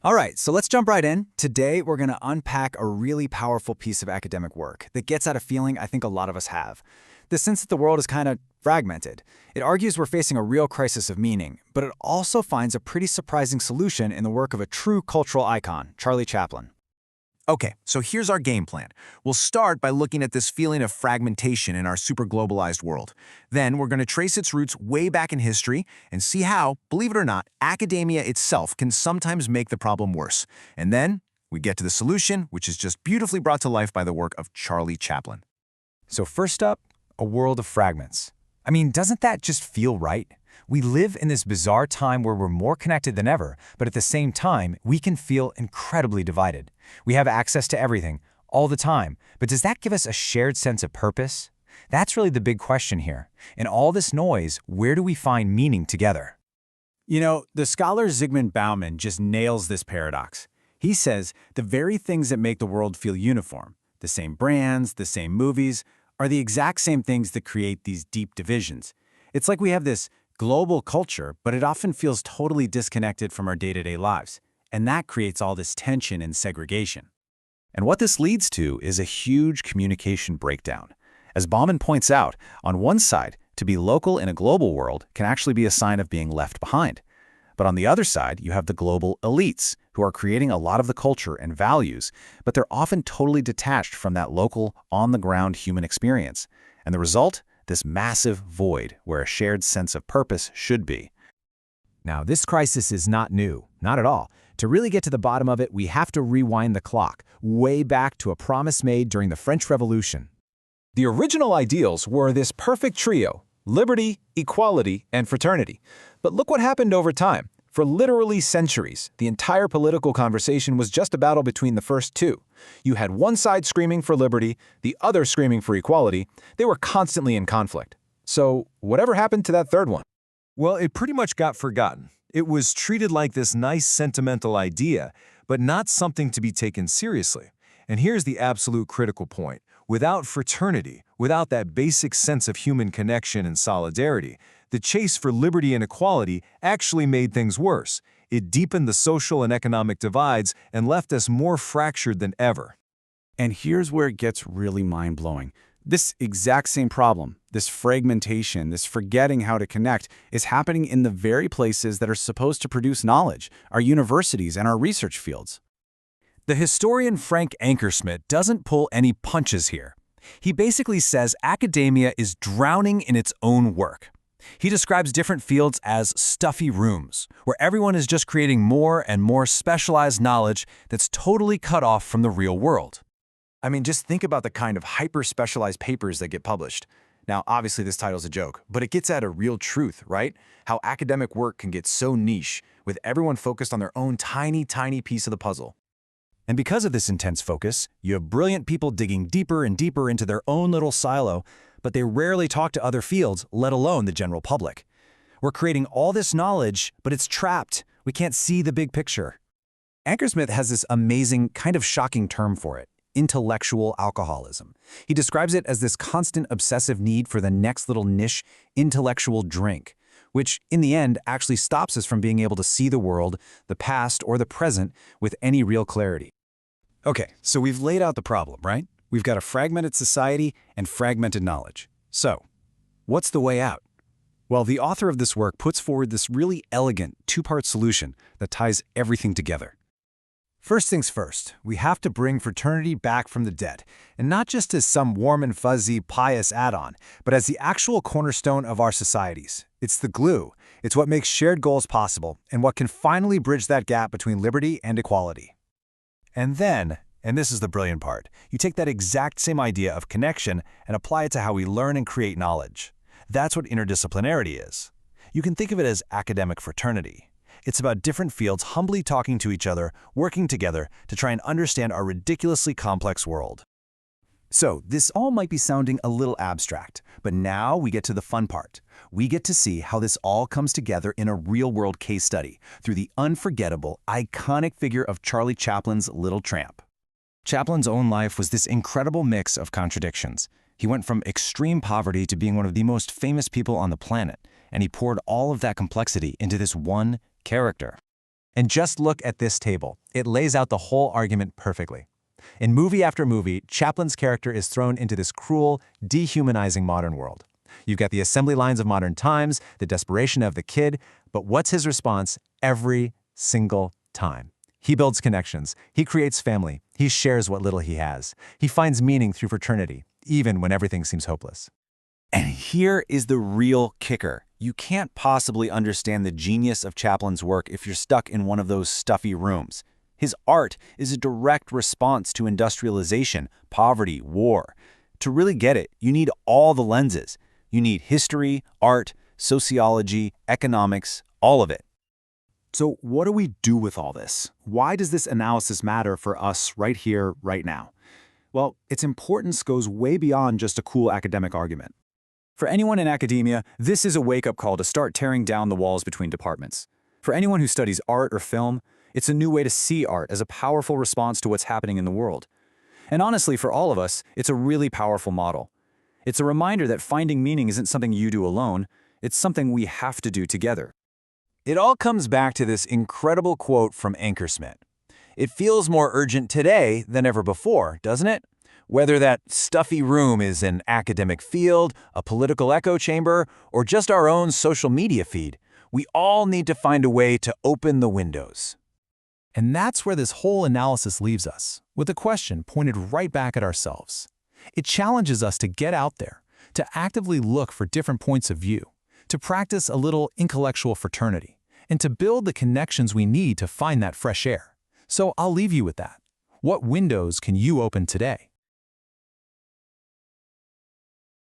All right, so let's jump right in. Today, we're going to unpack a really powerful piece of academic work that gets at a feeling I think a lot of us have. The sense that the world is kind of fragmented. It argues we're facing a real crisis of meaning, but it also finds a pretty surprising solution in the work of a true cultural icon, Charlie Chaplin. Okay, so here's our game plan. We'll start by looking at this feeling of fragmentation in our super-globalized world. Then we're going to trace its roots way back in history and see how, believe it or not, academia itself can sometimes make the problem worse. And then we get to the solution, which is just beautifully brought to life by the work of Charlie Chaplin. So first up, a world of fragments. I mean, doesn't that just feel right? We live in this bizarre time where we're more connected than ever, but at the same time, we can feel incredibly divided. We have access to everything, all the time, but does that give us a shared sense of purpose? That's really the big question here. In all this noise, where do we find meaning together? You know, the scholar Zygmunt Bauman just nails this paradox. He says the very things that make the world feel uniform, the same brands, the same movies, are the exact same things that create these deep divisions. It's like we have this global culture, but it often feels totally disconnected from our day-to-day lives. And that creates all this tension and segregation. And what this leads to is a huge communication breakdown. As Bauman points out, on one side, to be local in a global world can actually be a sign of being left behind. But on the other side, you have the global elites, who are creating a lot of the culture and values, but they're often totally detached from that local, on-the-ground human experience. And the result? This massive void where a shared sense of purpose should be. Now, this crisis is not new, not at all. To really get to the bottom of it, we have to rewind the clock, way back to a promise made during the French Revolution. The original ideals were this perfect trio: liberty, equality, and fraternity. But look what happened over time. For literally centuries, the entire political conversation was just a battle between the first two. You had one side screaming for liberty, the other screaming for equality. They were constantly in conflict. So, whatever happened to that third one? Well, it pretty much got forgotten. It was treated like this nice sentimental idea, but not something to be taken seriously. And here's the absolute critical point. Without fraternity, without that basic sense of human connection and solidarity, the chase for liberty and equality actually made things worse. It deepened the social and economic divides and left us more fractured than ever. And here's where it gets really mind-blowing. This exact same problem, this fragmentation, this forgetting how to connect, is happening in the very places that are supposed to produce knowledge, our universities and our research fields. The historian Frank Ankersmit doesn't pull any punches here. He basically says academia is drowning in its own work. He describes different fields as stuffy rooms, where everyone is just creating more and more specialized knowledge that's totally cut off from the real world. I mean, just think about the kind of hyper-specialized papers that get published. Now, obviously this title's a joke, but it gets at a real truth, right? How academic work can get so niche, with everyone focused on their own tiny, tiny piece of the puzzle. And because of this intense focus, you have brilliant people digging deeper and deeper into their own little silo, but they rarely talk to other fields, let alone the general public. We're creating all this knowledge, but it's trapped. We can't see the big picture. Ankersmit has this amazing, kind of shocking term for it: intellectual alcoholism. He describes it as this constant obsessive need for the next little niche intellectual drink, which in the end actually stops us from being able to see the world, the past, or the present with any real clarity. Okay, so we've laid out the problem, right? We've got a fragmented society and fragmented knowledge. So, what's the way out? Well, the author of this work puts forward this really elegant two-part solution that ties everything together. First things first, we have to bring fraternity back from the dead, and not just as some warm and fuzzy, pious add-on, but as the actual cornerstone of our societies. It's the glue. It's what makes shared goals possible, and what can finally bridge that gap between liberty and equality. And then, and this is the brilliant part, you take that exact same idea of connection and apply it to how we learn and create knowledge. That's what interdisciplinarity is. You can think of it as academic fraternity. It's about different fields humbly talking to each other, working together to try and understand our ridiculously complex world. So, this all might be sounding a little abstract, but now we get to the fun part. We get to see how this all comes together in a real-world case study through the unforgettable, iconic figure of Charlie Chaplin's Little Tramp. Chaplin's own life was this incredible mix of contradictions. He went from extreme poverty to being one of the most famous people on the planet, and he poured all of that complexity into this one character. And just look at this table. It lays out the whole argument perfectly. In movie after movie, Chaplin's character is thrown into this cruel, dehumanizing modern world. You've got the assembly lines of modern times, the desperation of the kid, but what's his response every single time? He builds connections, he creates family, he shares what little he has. He finds meaning through fraternity, even when everything seems hopeless. And here is the real kicker. You can't possibly understand the genius of Chaplin's work if you're stuck in one of those stuffy rooms. His art is a direct response to industrialization, poverty, war. To really get it, you need all the lenses. You need history, art, sociology, economics, all of it. So what do we do with all this? Why does this analysis matter for us right here, right now? Well, its importance goes way beyond just a cool academic argument. For anyone in academia, this is a wake-up call to start tearing down the walls between departments. For anyone who studies art or film, it's a new way to see art as a powerful response to what's happening in the world. And honestly, for all of us, it's a really powerful model. It's a reminder that finding meaning isn't something you do alone, it's something we have to do together. It all comes back to this incredible quote from Ankersmit. It feels more urgent today than ever before, doesn't it? Whether that stuffy room is an academic field, a political echo chamber, or just our own social media feed, we all need to find a way to open the windows. And that's where this whole analysis leaves us, with a question pointed right back at ourselves. It challenges us to get out there, to actively look for different points of view, to practice a little intellectual fraternity, and to build the connections we need to find that fresh air. So I'll leave you with that. What windows can you open today?